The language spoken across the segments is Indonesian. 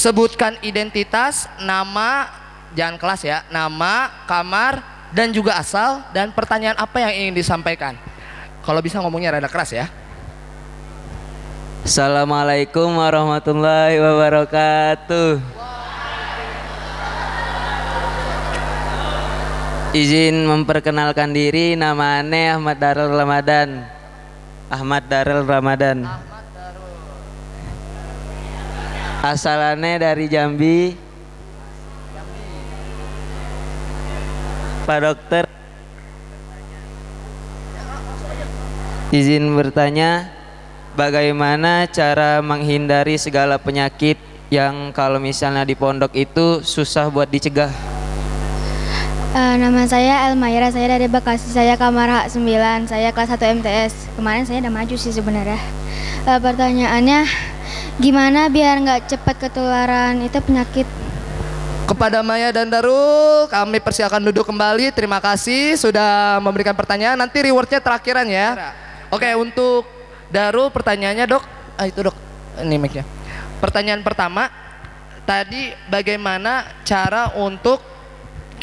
Sebutkan identitas, nama, jangan kelas ya, nama, kamar, dan juga asal, dan pertanyaan apa yang ingin disampaikan. Kalau bisa ngomongnya rada keras ya. Assalamualaikum warahmatullahi wabarakatuh. Izin memperkenalkan diri, nama ane Ahmad Darul Ramadan. Ahmad Darul Ramadan. Asalane dari Jambi. Pak Dokter, izin bertanya, bagaimana cara menghindari segala penyakit yang kalau misalnya di pondok itu susah buat dicegah? Nama saya Elmaira, saya dari Bekasi, saya kamar H9, saya kelas 1 MTS. Kemarin saya udah maju sih sebenarnya. Pertanyaannya, gimana biar nggak cepat ketularan itu penyakit? Kepada Maya dan Darul, kami persilakan duduk kembali. Terima kasih sudah memberikan pertanyaan. Nanti rewardnya terakhiran ya. Oke, untuk Darul pertanyaannya dok. Itu dok, ini mic-nya. Pertanyaan pertama, tadi bagaimana cara untuk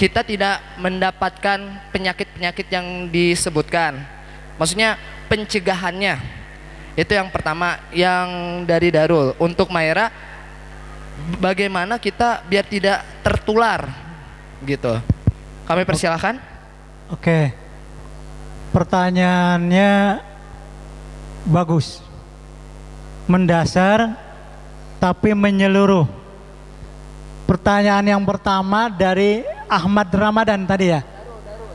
kita tidak mendapatkan penyakit-penyakit yang disebutkan? Maksudnya pencegahannya. Itu yang pertama, yang dari Darul. Untuk Maira, bagaimana kita biar tidak tertular gitu? Kami persilahkan. Oke. Pertanyaannya bagus. Mendasar tapi menyeluruh. Pertanyaan yang pertama dari Ahmad Ramadan tadi ya.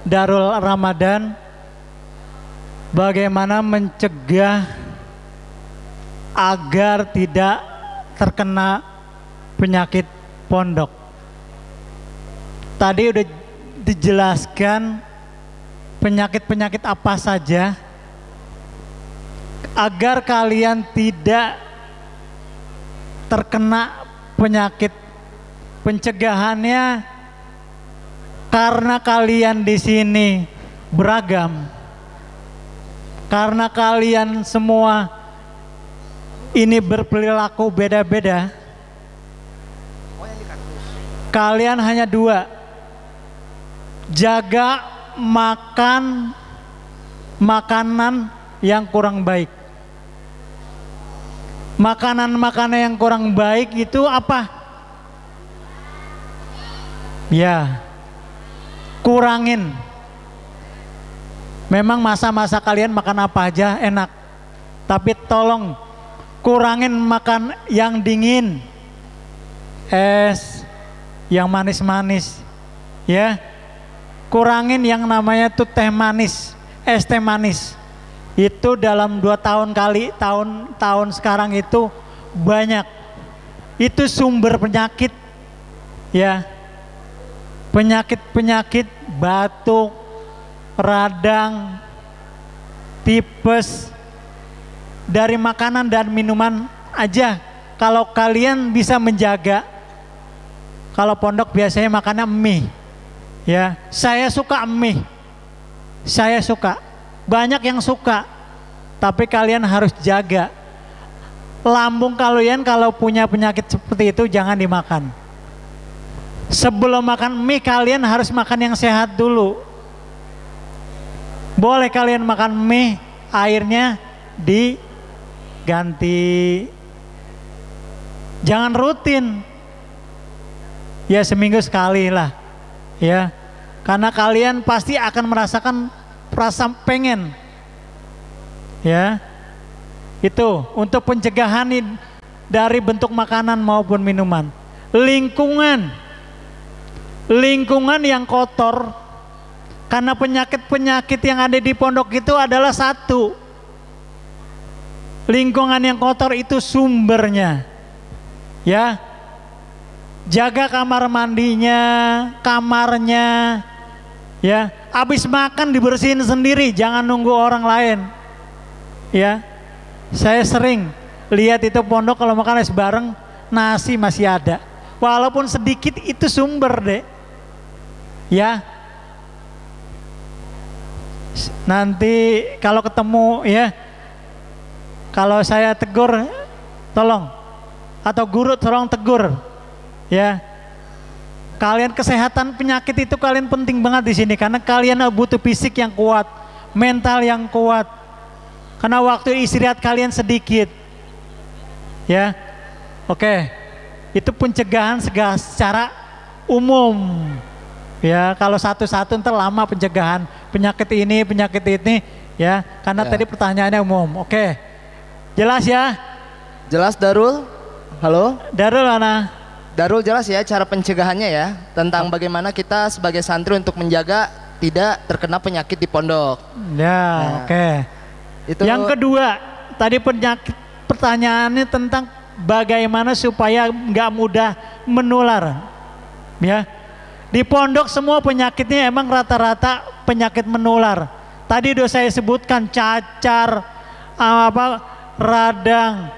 Darul Ramadan. Bagaimana mencegah agar tidak terkena penyakit pondok? Tadi udah dijelaskan penyakit-penyakit apa saja agar kalian tidak terkena penyakit. Pencegahannya karena kalian di sini beragam, karena kalian semua ini berperilaku beda-beda. Kalian hanya dua, jaga makanan yang kurang baik. Makanan-makanan yang kurang baik itu apa? Ya, kurangin. Memang masa-masa kalian makan apa aja enak, tapi tolong kurangin makan yang dingin, es, yang manis-manis, ya. Kurangin yang namanya tuh teh manis, es teh manis. Itu dalam 2 tahun tahun sekarang itu banyak. Itu sumber penyakit, ya. Penyakit-penyakit batuk, radang, tipes dari makanan dan minuman aja. Kalau kalian bisa menjaga, kalau pondok biasanya makannya mie, ya. Saya suka mie, saya suka. Banyak yang suka, tapi kalian harus jaga. Lambung kalian kalau punya penyakit seperti itu jangan dimakan. Sebelum makan mie kalian harus makan yang sehat dulu. Boleh kalian makan mie, airnya diganti. Jangan rutin. Ya seminggu sekali lah. Ya. Karena kalian pasti akan merasakan rasa pengen. Ya. Itu untuk pencegahan dari bentuk makanan maupun minuman. Lingkungan yang kotor, karena penyakit-penyakit yang ada di pondok itu adalah satu. Lingkungan yang kotor itu sumbernya. Ya. Jaga kamar mandinya, kamarnya. Ya, habis makan dibersihin sendiri, jangan nunggu orang lain. Ya. Saya sering lihat itu pondok kalau makan es bareng, nasi masih ada. Walaupun sedikit itu sumber deh. Ya, nanti kalau ketemu ya, kalau saya tegur tolong, atau guru tolong tegur Ya. Kalian kesehatan penyakit itu kalian penting banget di sini karena kalian butuh fisik yang kuat, mental yang kuat. Karena waktu istirahat kalian sedikit. Ya. Oke. Itu pencegahan secara umum. Ya, kalau satu-satu ntar lama pencegahan penyakit ini, ya. Karena tadi pertanyaannya umum. Oke. Jelas ya? Jelas Darul? Halo? Darul mana? Darul jelas ya cara pencegahannya ya tentang bagaimana kita sebagai santri untuk menjaga tidak terkena penyakit di pondok. Ya, oke. Itu Yang kedua, tadi pertanyaannya tentang bagaimana supaya nggak mudah menular. Ya, di pondok semua penyakitnya emang rata-rata penyakit menular. Tadi udah saya sebutkan cacar, radang,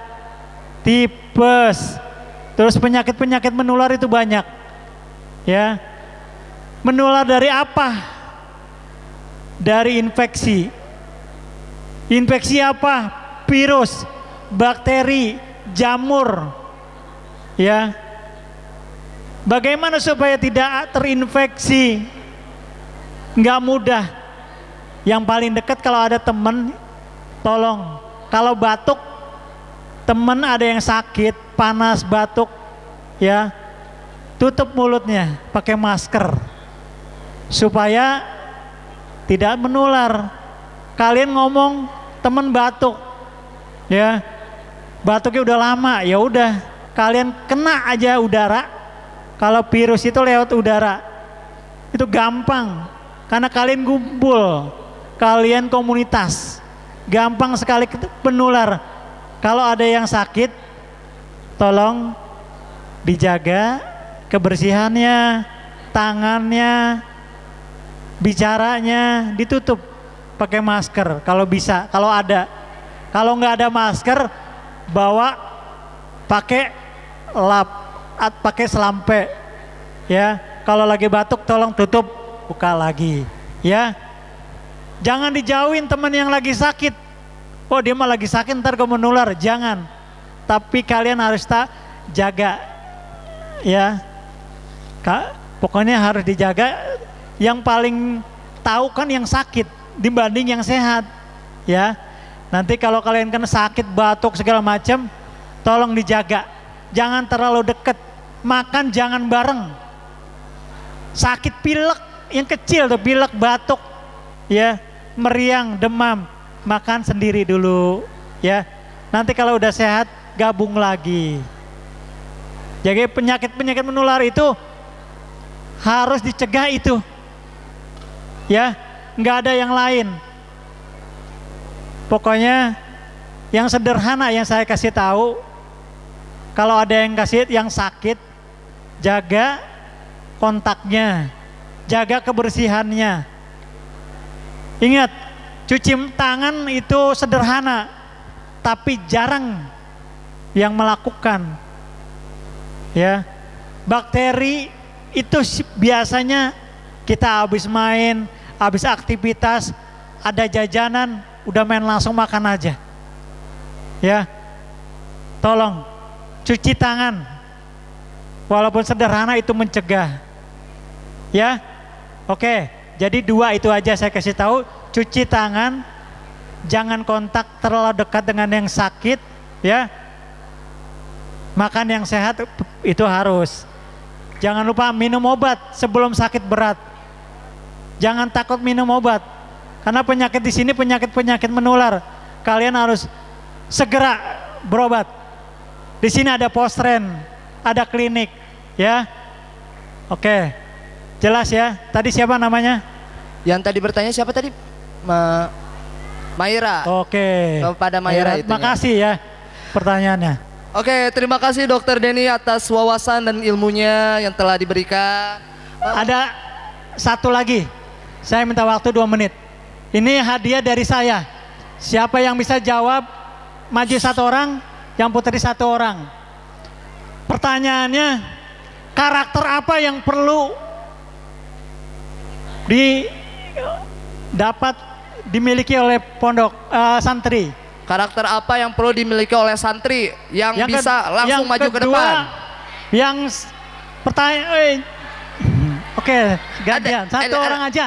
tipes, terus penyakit-penyakit menular itu banyak. Ya, menular dari apa? Dari infeksi. Infeksi apa? Virus, bakteri, jamur. Ya. Bagaimana supaya tidak terinfeksi? Nggak mudah. Yang paling dekat kalau ada teman, tolong. Kalau batuk, teman ada yang sakit, panas, batuk, ya, tutup mulutnya pakai masker supaya tidak menular. Kalian ngomong teman batuk, ya, batuknya udah lama, ya udah, kalian kena aja udara. Kalau virus itu lewat udara, itu gampang. Karena kalian kumpul, kalian komunitas, gampang sekali penular. Kalau ada yang sakit, tolong dijaga kebersihannya, tangannya, bicaranya, ditutup pakai masker kalau bisa, kalau ada. Kalau nggak ada masker, bawa pakai lap. Pakai selampe, ya. Kalau lagi batuk tolong tutup, buka lagi, ya. Jangan dijauhin teman yang lagi sakit. Oh dia mah lagi sakit ntar gue menular, jangan. Tapi kalian harus jaga, ya. Pokoknya harus dijaga. Yang paling tahu kan yang sakit dibanding yang sehat, ya. Nanti kalau kalian kan sakit, batuk segala macam, tolong dijaga. Jangan terlalu dekat. Makan jangan bareng. Sakit pilek yang kecil tuh, pilek, batuk, ya, meriang, demam, makan sendiri dulu, ya. Nanti kalau udah sehat gabung lagi. Jadi penyakit-penyakit menular itu harus dicegah itu, ya. Nggak ada yang lain. Pokoknya yang sederhana yang saya kasih tahu. Kalau ada yang sakit, jaga kontaknya, jaga kebersihannya. Ingat, cuci tangan itu sederhana, tapi jarang yang melakukan. Ya, bakteri itu biasanya kita habis main, habis aktivitas, ada jajanan, udah main langsung makan aja. Ya, tolong cuci tangan, walaupun sederhana itu mencegah, ya. Oke, jadi dua itu aja saya kasih tahu. Cuci tangan, jangan kontak terlalu dekat dengan yang sakit, ya. Makan yang sehat itu harus. Jangan lupa minum obat sebelum sakit berat. Jangan takut minum obat, karena penyakit di sini penyakit menular. Kalian harus segera berobat. Di sini ada postren, ada klinik, ya. Oke, jelas ya. Tadi siapa namanya? Yang tadi bertanya siapa tadi? Maira. Oke. Kepada Maira itu. Makasih ya pertanyaannya. Oke, terima kasih Dokter Denny atas wawasan dan ilmunya yang telah diberikan. Ada satu lagi, saya minta waktu 2 menit. Ini hadiah dari saya. Siapa yang bisa jawab, maju 1 orang, yang putri 1 orang. Pertanyaannya, karakter apa yang perlu dimiliki oleh pondok santri? Karakter apa yang perlu dimiliki oleh santri yang bisa langsung maju ke depan? Yang Pertanyaan. Oke, gantian. Satu orang aja.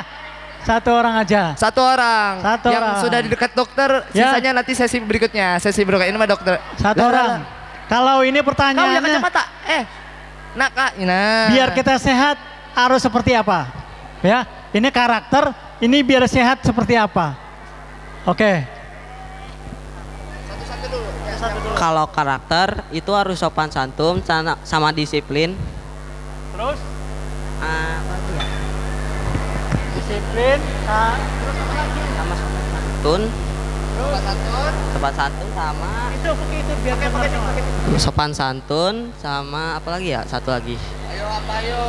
Satu orang aja. Satu orang. Satu yang orang. sudah di dekat dokter, Ya. sisanya nanti sesi berikutnya. Sesi berikutnya ini mah dokter. Satu orang. Kalau ini Kau yang pertanyaannya, kacamata. Nak kak, nah. biar kita sehat harus seperti apa? Ya, ini karakter. Ini biar sehat seperti apa? Oke. Satu-satu dulu. Kalau karakter itu harus sopan santun sama disiplin. Terus Apa lagi ya? disiplin. Terus apa lagi? Sama sopan santun. Satu. Sopan santun sama Itu biar kita sopan santun sama apa lagi ya? Satu lagi. Ayo apa ayo.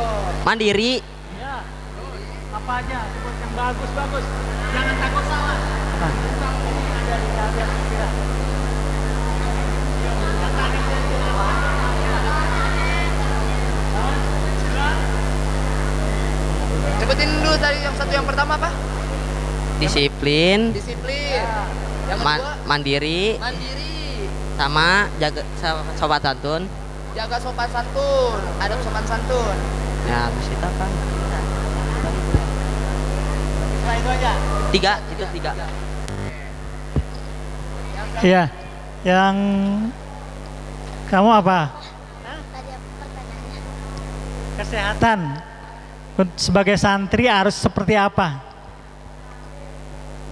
Mandiri. Ya. Apa aja? Sebut yang bagus-bagus. Jangan takut salah. Ada di kalian kira. Sebutin dulu tadi yang satu yang pertama apa? Disiplin. Disiplin. Yang kedua Mandiri mandiri. sama jaga sopan santun. Jaga sopan santun. Ada sopan santun. Ya, habis itu apa? Nah, itu aja. Tiga, itu tiga. Iya. Yang kamu apa? Kesehatan. Sebagai santri harus seperti apa?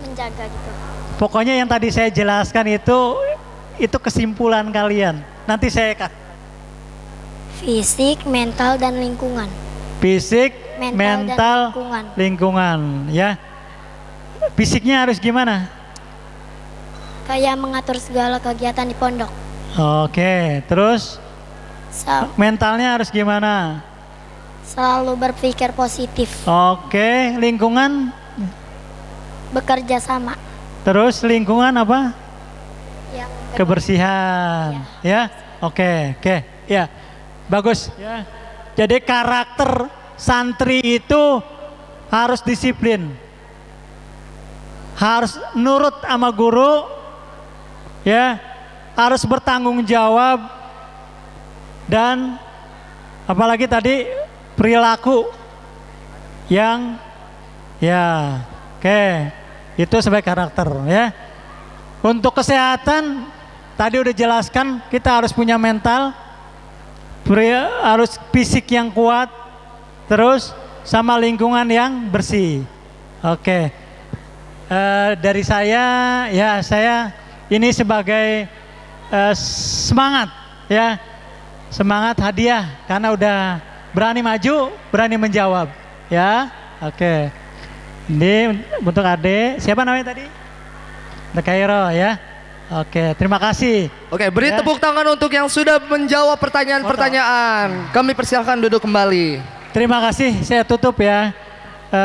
Menjaga gitu. Pokoknya yang tadi saya jelaskan itu kesimpulan kalian. Nanti saya kasih Fisik, mental, dan lingkungan. fisik, Mental mental, dan lingkungan. lingkungan, ya. Fisiknya harus gimana? Kayak mengatur segala kegiatan di pondok. Oke, terus mentalnya harus gimana? Selalu berpikir positif. Oke, lingkungan, Bekerja sama. terus lingkungan apa? Yang Kebersihan, ya. Oke, ya. Bagus, ya. Jadi karakter santri itu harus disiplin. Harus nurut sama guru, ya. Harus bertanggung jawab dan apalagi tadi perilaku yang ya, oke. Itu sebagai karakter, ya. Untuk kesehatan tadi udah jelaskan kita harus punya mental, harus fisik yang kuat, terus sama lingkungan yang bersih. Oke. Dari saya, ya saya ini sebagai semangat, ya, semangat hadiah karena udah berani maju, berani menjawab, ya. Oke. Ini untuk adik, siapa namanya tadi? Kairo, ya. Oke, terima kasih. Oke, beri Ya. tepuk tangan untuk yang sudah menjawab pertanyaan-pertanyaan. Kami persilahkan duduk kembali. Terima kasih, saya tutup ya.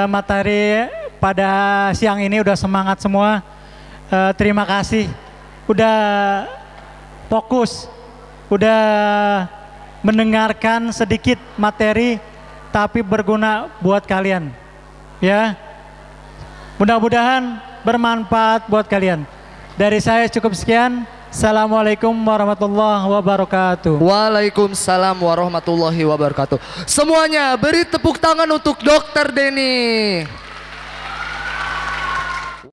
Materi pada siang ini udah semangat semua. Terima kasih, udah fokus, udah mendengarkan sedikit materi, tapi berguna buat kalian. Ya, mudah-mudahan bermanfaat buat kalian. Dari saya cukup sekian. Assalamualaikum warahmatullahi wabarakatuh. Waalaikumsalam warahmatullahi wabarakatuh. Semuanya beri tepuk tangan untuk Dokter Denny.